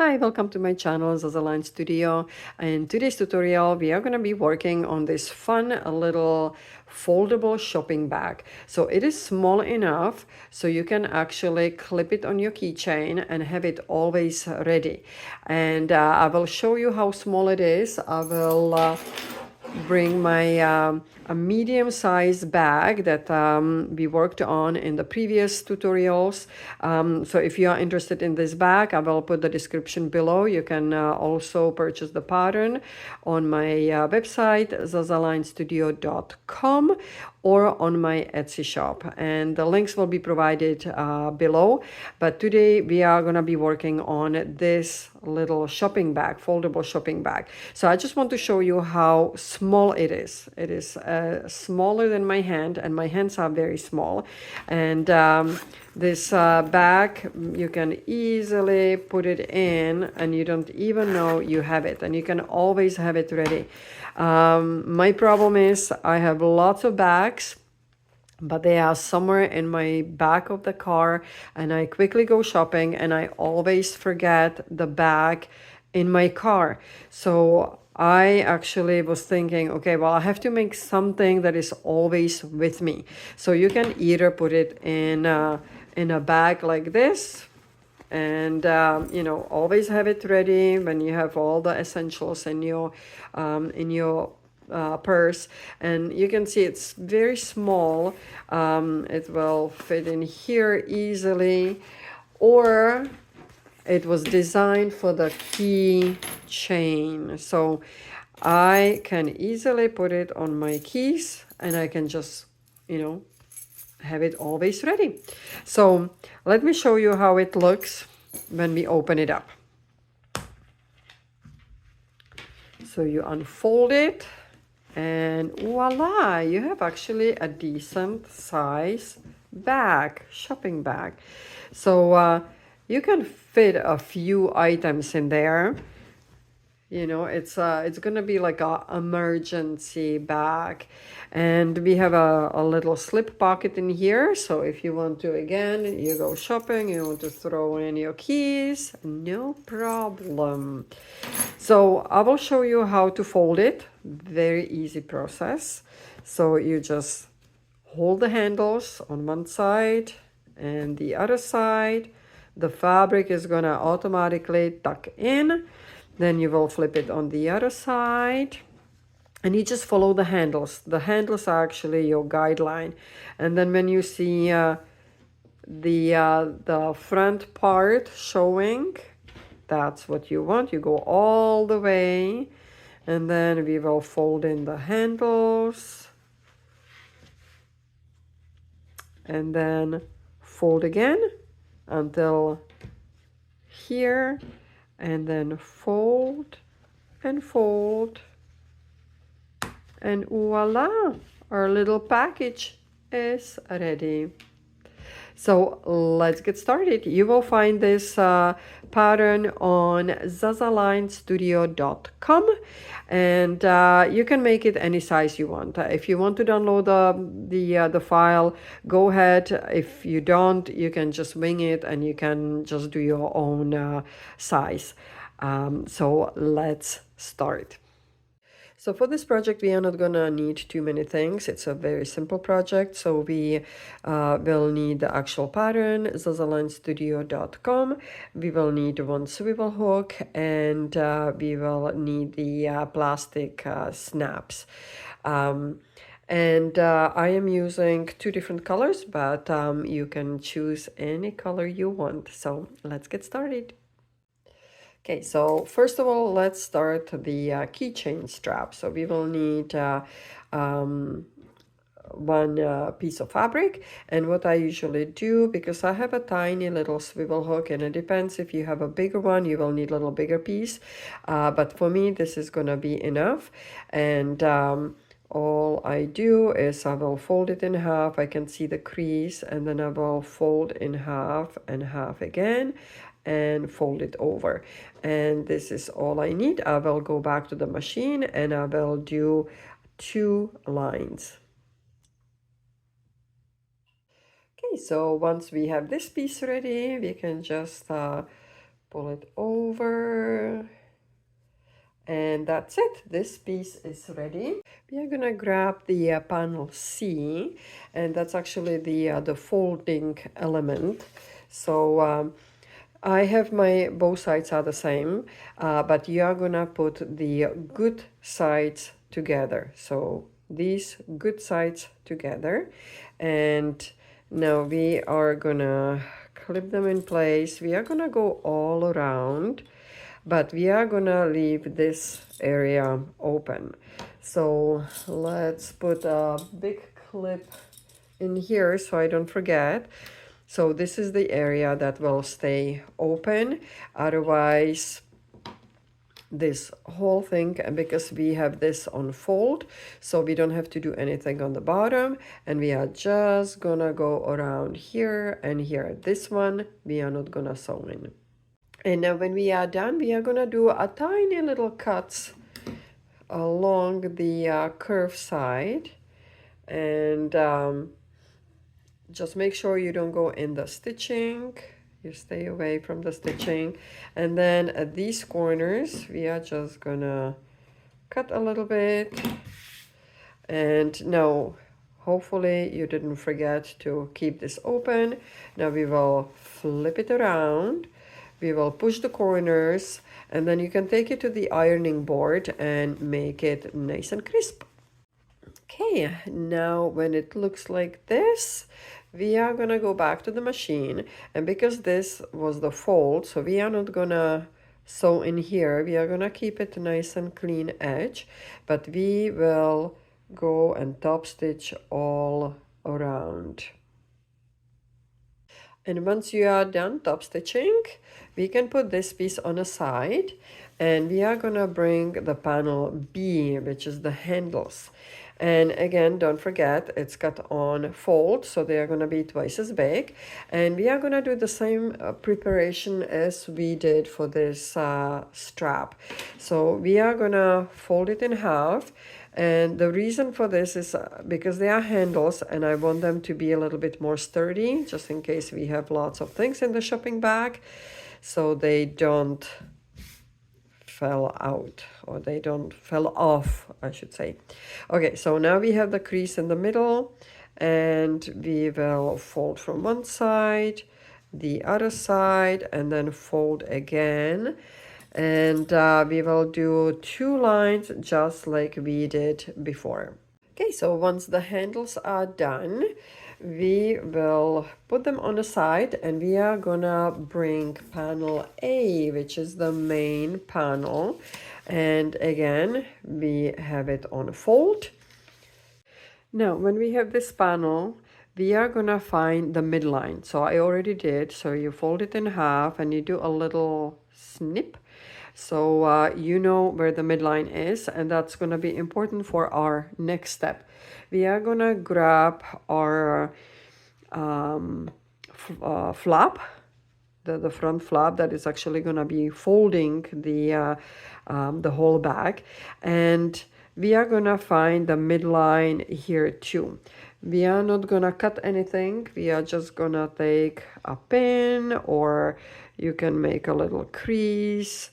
Hi, welcome to my channel, Zazaline Studio. In today's tutorial, we are going to be working on this fun little foldable shopping bag. So it is small enough so you can actually clip it on your keychain and have it always ready. And I will show you how small it is. I will bring my a medium-sized bag that we worked on in the previous tutorials. So if you are interested in this bag, I will put the description below. You can also purchase the pattern on my website, zazalinestudio.com, or on my Etsy shop. And the links will be provided below. But today we are going to be working on this little shopping bag, foldable shopping bag. So I just want to show you how small it is. It is smaller than my hand, and my hands are very small. And this bag, you can easily put it in and you don't even know you have it, and you can always have it ready. My problem is I have lots of bags, but they are somewhere in my back of the car, and I quickly go shopping and I always forget the bag in my car. So I actually was thinking, okay, well, I have to make something that is always with me. So you can either put it in a bag like this, and always have it ready when you have all the essentials in your purse. And you can see it's very small. It will fit in here easily, or it was designed for the key chain, so I can easily put it on my keys and I can just have it always ready. So let me show you how it looks when we open it up. So you unfold it, and voila, you have actually a decent size bag, shopping bag. So you can fit a few items in there. It's gonna be like a emergency bag, and we have a little slip pocket in here. So if you want to, again, you go shopping, you want to throw in your keys, no problem. So I will show you how to fold it. Very easy process. So you just hold the handles on one side and the other side. The fabric is gonna automatically tuck in. Then you will flip it on the other side, and you just follow the handles. The handles are actually your guideline. And then when you see the front part showing, that's what you want. You go all the way, and then we will fold in the handles, and then fold again until here, and then fold and fold, and voila, our little package is ready. So let's get started. You will find this pattern on zazalinestudio.com, and you can make it any size you want. If you want to download the file, go ahead. If you don't, you can just wing it and you can just do your own size. So let's start. So for this project, we are not gonna need too many things. It's a very simple project. So we will need the actual pattern, zazalinestudio.com. We will need one swivel hook, and we will need the plastic snaps. And I am using two different colors, but you can choose any color you want. So let's get started. Okay, so first of all, let's start the keychain strap. So we will need one piece of fabric, and what I usually do, because I have a tiny little swivel hook, and it depends, if you have a bigger one you will need a little bigger piece, but for me this is gonna be enough. And all I do is I will fold it in half. I can see the crease, and then I will fold in half and half again and fold it over. And this is all I need. I will go back to the machine and I will do 2 lines. Okay, so once we have this piece ready, we can just pull it over, and that's it. This piece is ready. We are gonna grab the panel C, and that's actually the folding element. So I have my both sides are the same, but you are gonna put the good sides together. So these good sides together, and now we are gonna clip them in place. We are gonna go all around, but we are gonna leave this area open. So let's put a big clip in here so I don't forget. So this is the area that will stay open. Otherwise, this whole thing, because we have this on fold, so we don't have to do anything on the bottom, and we are just gonna go around here and here. This one we are not gonna sew in. And now when we are done, we are gonna do a tiny little cuts along the curve side, and just make sure you don't go in the stitching. You stay away from the stitching. And then at these corners, we are just gonna cut a little bit. And now, hopefully you didn't forget to keep this open. Now we will flip it around. We will push the corners, and then you can take it to the ironing board and make it nice and crisp. Okay, now when it looks like this, we are gonna go back to the machine, and because this was the fold, so we are not gonna sew in here. We are gonna keep it nice and clean edge, but we will go and top stitch all around. And once you are done top stitching, we can put this piece on a side, and we are gonna bring the panel B, which is the handles. And again, don't forget, it's got on fold, so they are gonna be twice as big. And we are gonna do the same preparation as we did for this strap. So we are gonna fold it in half. And the reason for this is because they are handles, and I want them to be a little bit more sturdy, just in case we have lots of things in the shopping bag, so they don't fell out, or they don't fell off, I should say. Okay, so now we have the crease in the middle, and we will fold from one side, the other side, and then fold again. And we will do 2 lines just like we did before. Okay, so once the handles are done, we will put them on the side, and we are gonna bring panel A, which is the main panel. And again, we have it on a fold. Now, when we have this panel, we are gonna find the midline. So I already did, so you fold it in half and you do a little snip. So you know where the midline is, and that's going to be important for our next step. We are going to grab our flap, the front flap that is actually going to be folding the whole bag, and we are going to find the midline here too. We are not going to cut anything. We are just going to take a pin, or you can make a little crease.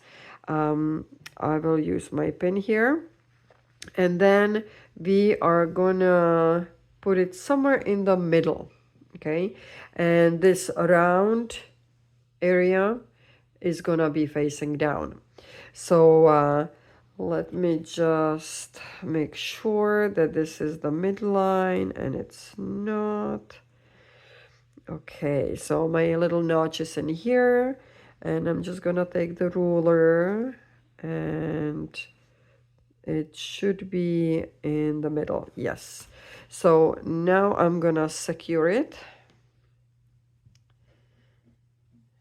I will use my pin here, and then we are gonna put it somewhere in the middle, okay? And this round area is gonna be facing down. So let me just make sure that this is the midline, and it's not. Okay, so my little notch is in here, and I'm just gonna take the ruler, and it should be in the middle. Yes. So now I'm gonna secure it,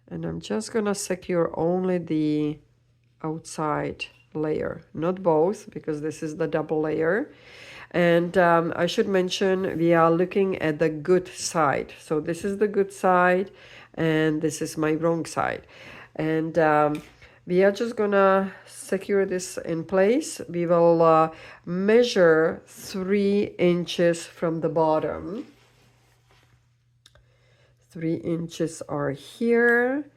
and I'm just gonna secure only the outside layer, not both, because this is the double layer. And I should mention, we are looking at the good side. So this is the good side, and this is my wrong side. And we are just gonna secure this in place. We will measure 3 inches from the bottom. 3 inches are here.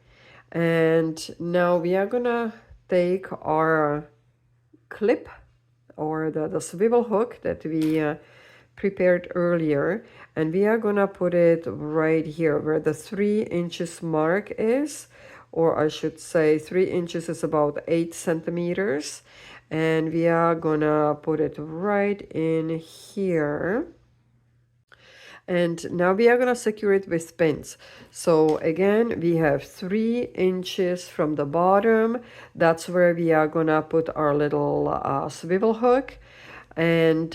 And now we are gonna take our clip or the swivel hook that we prepared earlier, and we are gonna put it right here where the 3 inches mark is, or I should say 3 inches is about 8 centimeters, and we are gonna put it right in here. And now we are going to secure it with pins. So again, we have 3 inches from the bottom. That's where we are going to put our little swivel hook. And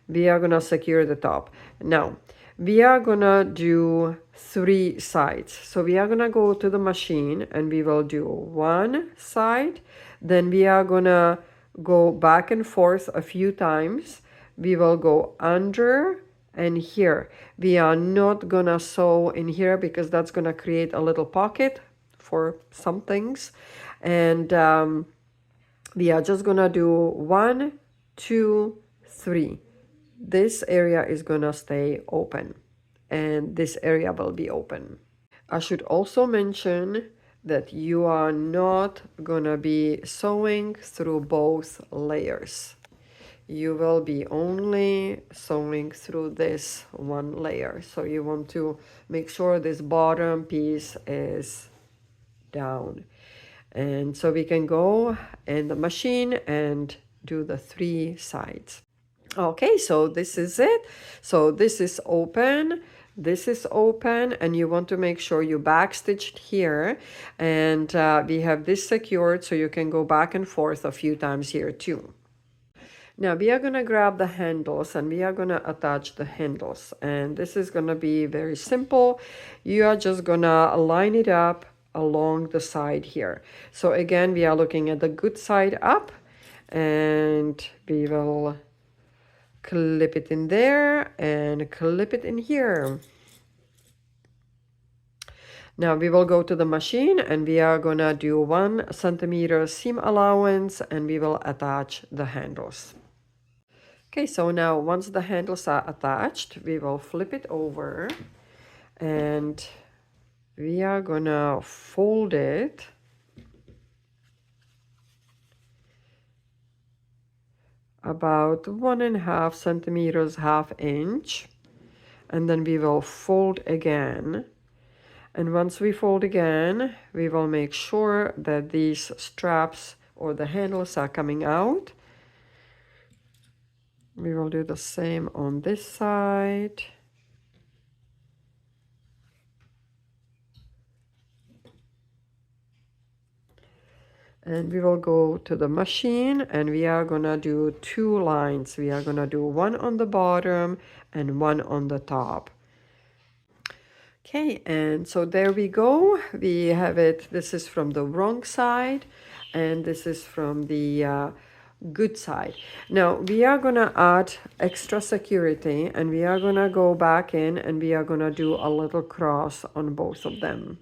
we are going to secure the top. Now, we are going to do 3 sides. So we are going to go to the machine and we will do one side. Then we are going to go back and forth a few times. We will go under and here. We are not gonna sew in here because that's gonna create a little pocket for some things. And we are just gonna do 1, 2, 3. This area is gonna stay open and this area will be open. I should also mention that you are not gonna be sewing through both layers. You will be only sewing through this one layer. So you want to make sure this bottom piece is down. And so we can go in the machine and do the 3 sides. Okay, so this is it. So this is open, this is open, and you want to make sure you backstitched here. And we have this secured so you can go back and forth a few times here too. Now we are going to grab the handles and we are going to attach the handles, and this is going to be very simple. You are just going to line it up along the side here. So again, we are looking at the good side up and we will clip it in there and clip it in here. Now we will go to the machine and we are gonna do 1 centimeter seam allowance and we will attach the handles. Okay, so now once the handles are attached, we will flip it over and we are gonna fold it about 1.5 centimeters, ½ inch, and then we will fold again. And once we fold again, we will make sure that these straps or the handles are coming out. We will do the same on this side. And we will go to the machine and we are gonna do 2 lines. We are gonna do one on the bottom and one on the top. Okay, and so there we go. We have it. This is from the wrong side and this is from the good side. Now we are gonna add extra security and we are gonna go back in and we are gonna do a little cross on both of them.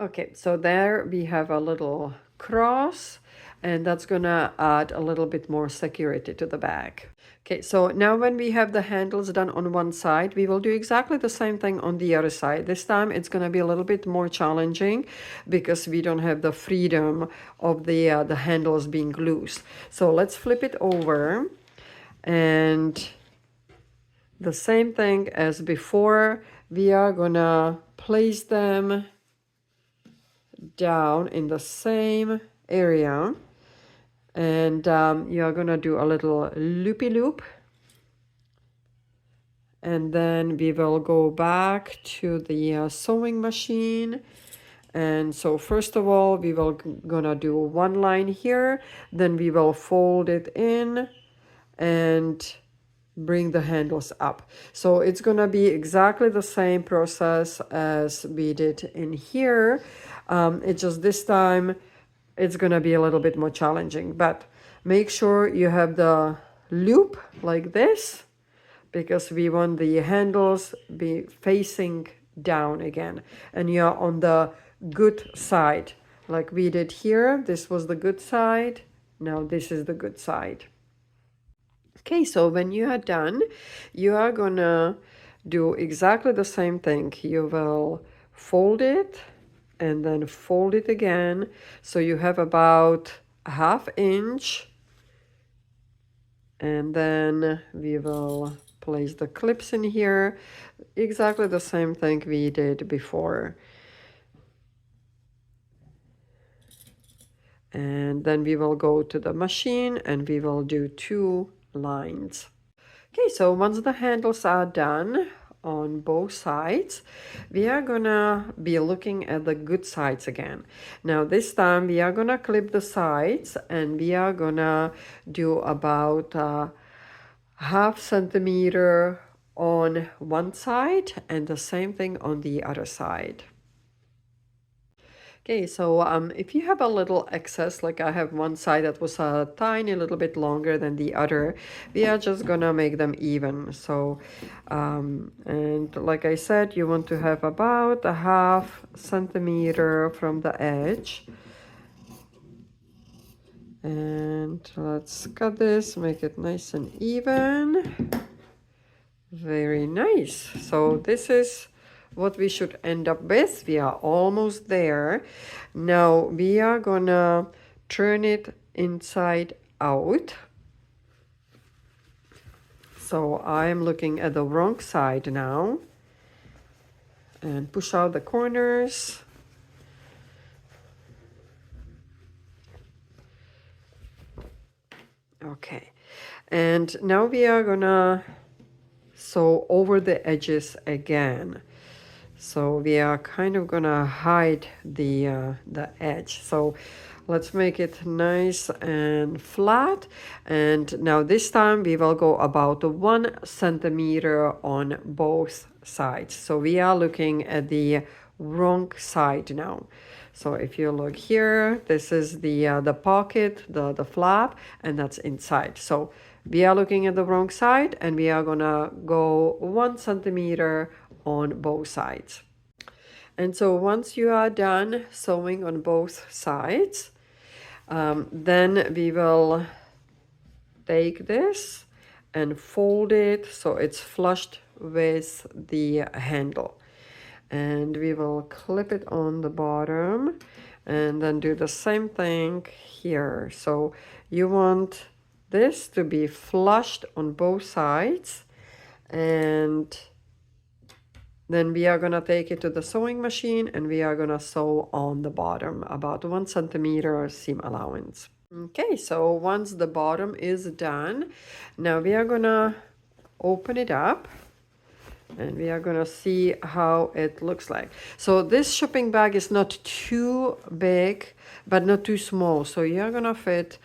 Okay, so there we have a little cross and that's gonna add a little bit more security to the bag. Okay, so now when we have the handles done on one side, we will do exactly the same thing on the other side. This time it's gonna be a little bit more challenging because we don't have the freedom of the handles being loose. So let's flip it over and the same thing as before, we are gonna place them down in the same area and you are gonna do a little loopy loop and then we will go back to the sewing machine. And so first of all we will gonna do one line here, then we will fold it in and bring the handles up. So it's gonna be exactly the same process as we did in here. It's just this time it's gonna be a little bit more challenging, but make sure you have the loop like this because we want the handles be facing down again and you're on the good side like we did here. This was the good side, now this is the good side. Okay, so when you are done, you are gonna do exactly the same thing. You will fold it and then fold it again. So you have about a 1/2 inch, and then we will place the clips in here. Exactly the same thing we did before. And then we will go to the machine and we will do 2 lines. Okay, so once the handles are done on both sides, we are gonna be looking at the good sides again. Now this time we are gonna clip the sides and we are gonna do about 1/2 centimeter on one side and the same thing on the other side. Okay, so if you have a little excess, like I have one side that was a tiny little bit longer than the other, we are just gonna make them even. So, and like I said, you want to have about a 1/2 centimeter from the edge. And let's cut this, make it nice and even. Very nice. So this is what we should end up with. We are almost there. Now we are gonna turn it inside out. So I'm looking at the wrong side now. And push out the corners. Okay. And now we are gonna sew over the edges again. So we are kind of gonna hide the edge. So let's make it nice and flat. And now this time we will go about 1 centimeter on both sides. So we are looking at the wrong side now. So if you look here, this is the pocket, the flap, and that's inside. So we are looking at the wrong side and we are gonna go 1 centimeter on both sides. And so once you are done sewing on both sides, then we will take this and fold it so it's flushed with the handle. And we will clip it on the bottom and then do the same thing here. So you want this to be flushed on both sides, and then we are gonna take it to the sewing machine and we are gonna sew on the bottom about 1 centimeter seam allowance. Okay, so once the bottom is done, now we are gonna open it up and we are gonna see how it looks like. So this shopping bag is not too big, but not too small. So you're gonna fit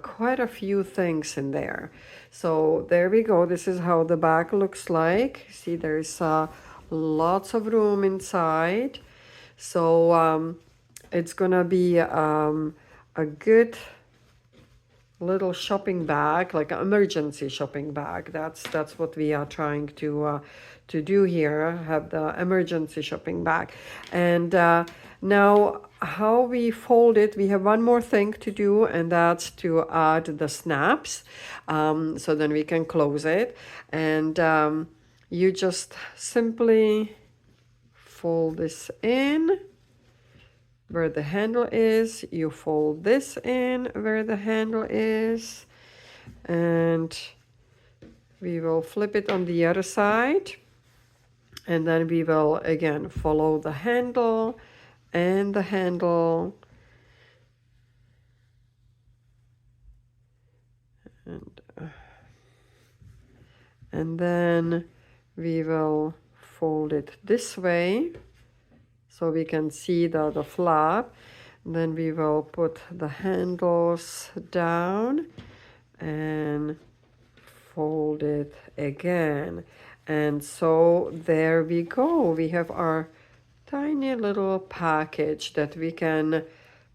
quite a few things in there. So there we go. This is how the bag looks like. See, there's lots of room inside. So it's gonna be a good little shopping bag, like an emergency shopping bag. That's what we are trying to do here, have the emergency shopping bag. And now how we fold it, we have one more thing to do, and that's to add the snaps. So then we can close it. And you just simply fold this in where the handle is, you fold this in where the handle is, and we will flip it on the other side, and then we will again follow the handle and the handle, and then we will fold it this way so we can see the flap. Then we will put the handles down and fold it again. And so there we go. We have our tiny little package that we can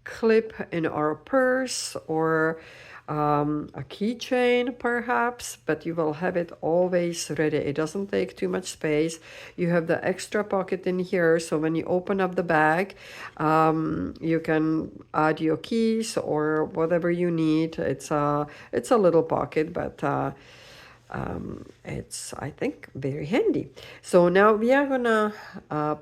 clip in our purse or a keychain perhaps, but you will have it always ready. It doesn't take too much space. You have the extra pocket in here, so when you open up the bag, you can add your keys or whatever you need. It's a little pocket, but it's, I think, very handy. So now we are gonna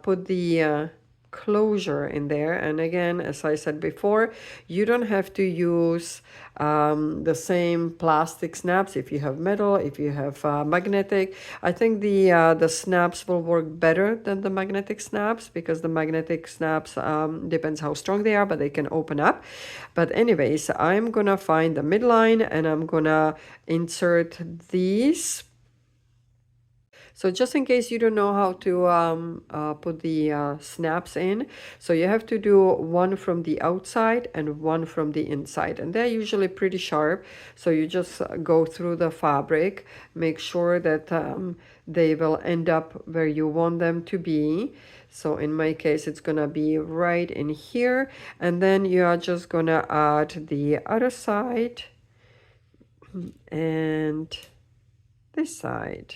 put the closure in there. And again, as I said before, you don't have to use the same plastic snaps if you have metal, if you have magnetic. I think the snaps will work better than the magnetic snaps, because the magnetic snaps depends how strong they are, but they can open up. But anyways, I'm gonna find the midline and I'm gonna insert these. So just in case you don't know how to put the snaps in, so you have to do one from the outside and one from the inside. And they're usually pretty sharp. So you just go through the fabric, make sure that they will end up where you want them to be. So in my case, it's gonna be right in here. And then you are just gonna add the other side and this side.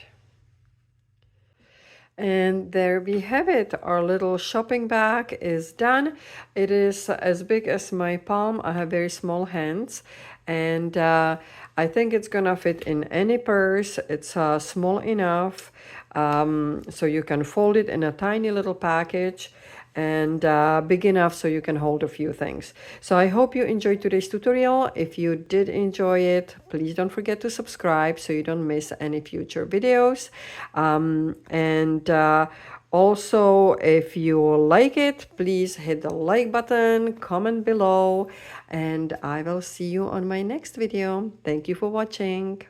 And there we have it. Our little shopping bag is done. It is as big as my palm. I have very small hands, and I think it's gonna fit in any purse. It's small enough, so you can fold it in a tiny little package, and big enough so you can hold a few things. So I hope you enjoyed today's tutorial. If you did enjoy it, please don't forget to subscribe so you don't miss any future videos. And also, if you like it, please hit the like button, comment below, and I will see you on my next video. Thank you for watching.